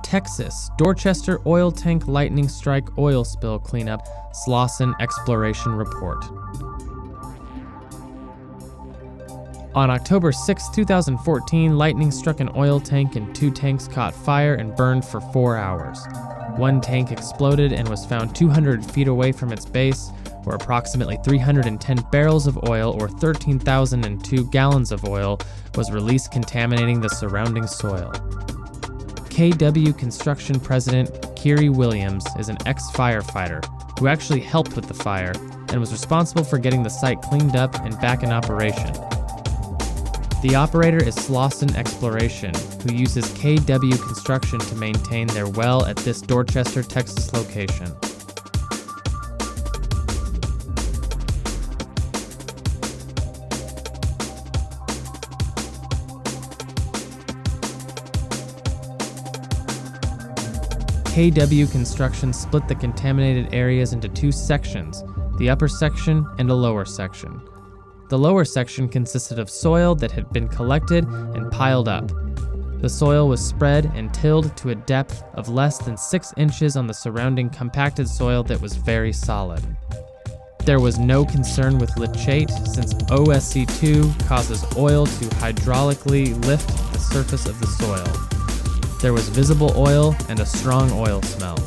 Texas, Dorchester oil tank lightning strike oil spill cleanup, Slauson exploration report. On October 6, 2014, lightning struck an oil tank and 2 tanks caught fire and burned for 4 hours. 1 tank exploded and was found 200 feet away from its base, where approximately 310 barrels of oil, or 13,002 gallons of oil, was released, contaminating the surrounding soil. KW Construction President Kiri Williams is an ex-firefighter who actually helped with the fire and was responsible for getting the site cleaned up and back in operation. The operator is Slauson Exploration, who uses KW Construction to maintain their well at this Dorchester, Texas location. KW Construction split the contaminated areas into 2 sections, the upper section and a lower section. The lower section consisted of soil that had been collected and piled up. The soil was spread and tilled to a depth of less than 6 inches on the surrounding compacted soil that was very solid. There was no concern with leachate, since OSC2 causes oil to hydraulically lift the surface of the soil. There was visible oil and a strong oil smell.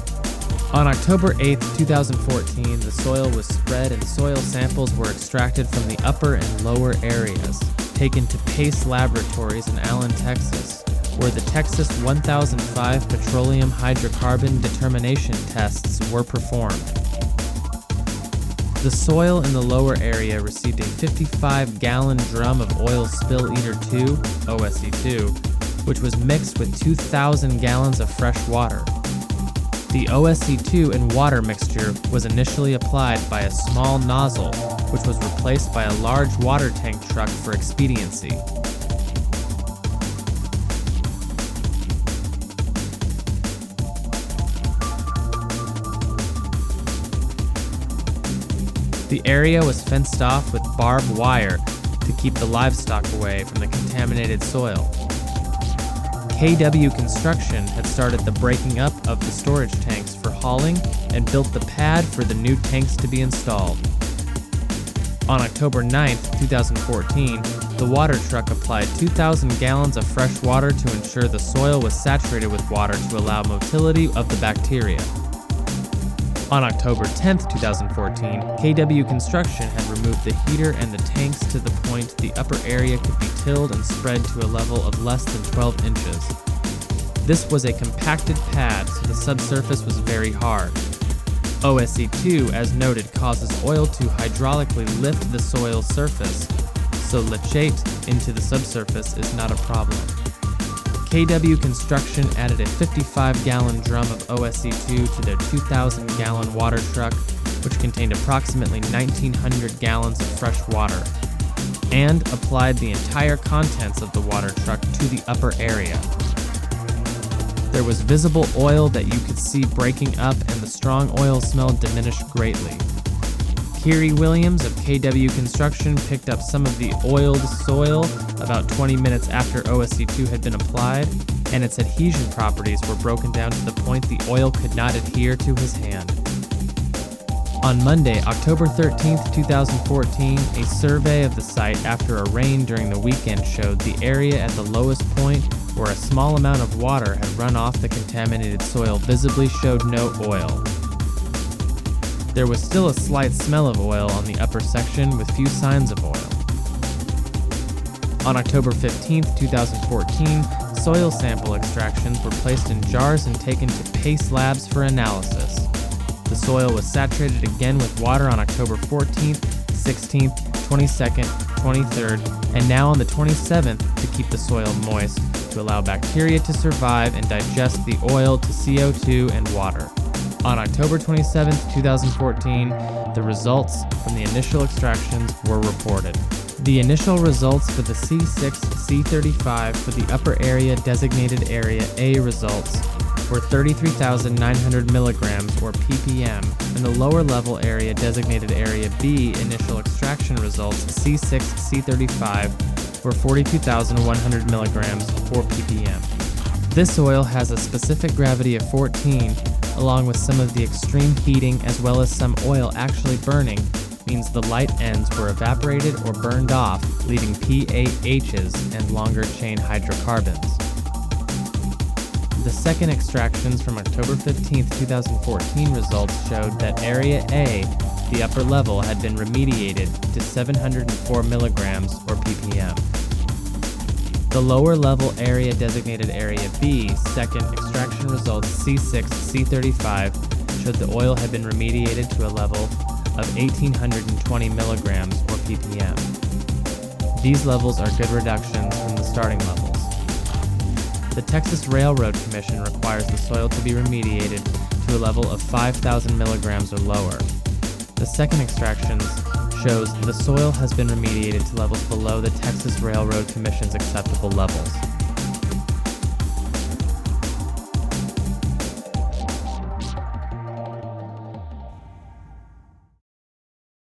On October 8, 2014, the soil was spread and soil samples were extracted from the upper and lower areas, taken to Pace Laboratories in Allen, Texas, where the Texas 1005 petroleum hydrocarbon determination tests were performed. The soil in the lower area received a 55-gallon drum of oil spill eater 2, OSE2, which was mixed with 2,000 gallons of fresh water. The OSC2 and water mixture was initially applied by a small nozzle, which was replaced by a large water tank truck for expediency. The area was fenced off with barbed wire to keep the livestock away from the contaminated soil. KW Construction had started the breaking up of the storage tanks for hauling and built the pad for the new tanks to be installed. On October 9, 2014, the water truck applied 2,000 gallons of fresh water to ensure the soil was saturated with water to allow motility of the bacteria. On October 10, 2014, KW Construction had removed the heater and the tanks to the point the upper area could be tilled and spread to a level of less than 12 inches. This was a compacted pad, so the subsurface was very hard. OSC2, as noted, causes oil to hydraulically lift the soil surface, so leachate into the subsurface is not a problem. KW Construction added a 55-gallon drum of OSC2 to their 2,000-gallon water truck, which contained approximately 1,900 gallons of fresh water, and applied the entire contents of the water truck to the upper area. There was visible oil that you could see breaking up, and the strong oil smell diminished greatly. Kiri Williams of KW Construction picked up some of the oiled soil about 20 minutes after OSC2 had been applied, and its adhesion properties were broken down to the point the oil could not adhere to his hand. On Monday, October 13, 2014, a survey of the site after a rain during the weekend showed the area at the lowest point, where a small amount of water had run off the contaminated soil, visibly showed no oil. There was still a slight smell of oil on the upper section with few signs of oil. On October 15, 2014, soil sample extractions were placed in jars and taken to Pace Labs for analysis. The soil was saturated again with water on October 14th, 16th, 22nd, 23rd, and now on the 27th to keep the soil moist to allow bacteria to survive and digest the oil to CO2 and water. On October 27, 2014, the results from the initial extractions were reported. The initial results for the C6, C35 for the upper area designated Area A results were 33,900 milligrams or ppm, and the lower level area designated Area B initial extraction results C6, C35 were 42,100 milligrams or ppm. This oil has a specific gravity of 14, along with some of the extreme heating as well as some oil actually burning, means the light ends were evaporated or burned off, leaving PAHs and longer chain hydrocarbons. The second extractions from October 15, 2014 results showed that Area A, the upper level, had been remediated to 704 milligrams or ppm. The lower level area designated Area B, second extraction results C6, C35, showed the oil had been remediated to a level of 1,820 milligrams or ppm. These levels are good reductions from the starting levels. The Texas Railroad Commission requires the soil to be remediated to a level of 5,000 milligrams or lower. The second extractions shows the soil has been remediated to levels below the Texas Railroad Commission's acceptable levels.